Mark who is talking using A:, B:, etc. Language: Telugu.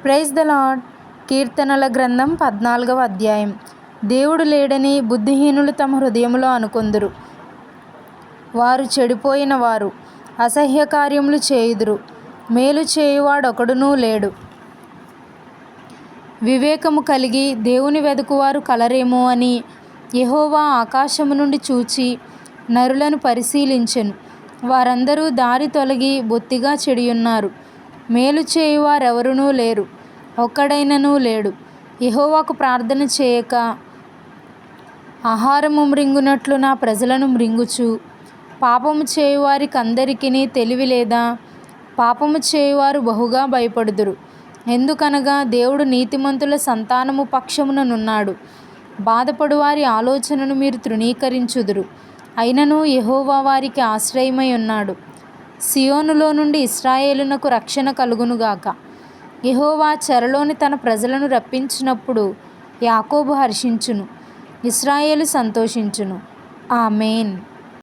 A: Praise the lord. కీర్తనల గ్రంథం 14వ అధ్యాయం. దేవుడు లేడని బుద్ధిహీనులు తమ హృదయములో అనుకొందురు. వారు చెడిపోయిన వారు, అసహ్య కార్యములు చేయుదురు, మేలు చేయువాడొకడునూ లేడు. వివేకము కలిగి దేవుని వెదకువారు కలరేమో అని యెహోవా ఆకాశము నుండి చూచి నరులను పరిశీలించెను. వారందరూ దారి తొలగి బొత్తిగా చెడియున్నారు. మేలు చేయువారెవరునూ లేరు, ఒక్కడైననూ లేడు. యెహోవాకు ప్రార్థన చేయక ఆహారము మ్రింగునట్లు నా ప్రజలను మ్రింగుచు, పాపము చేయువారికందరికిని తెలివి లేదా? పాపము చేయువారు బహుగా భయపడుదురు. ఎందుకనగా దేవుడు నీతిమంతుల సంతానము పక్షముననున్నాడు. బాధపడువారి ఆలోచనను మీరు తృణీకరించుదురు. అయినను యెహోవా వారికి ఆశ్రయమై ఉన్నాడు. సియోనులో నుండి ఇశ్రాయేలునకు రక్షణ కలుగునుగాక. యెహోవా చెరలోని తన ప్రజలను రప్పించినప్పుడు యాకోబు హర్షించును, ఇశ్రాయేలు సంతోషించును. ఆమేన్.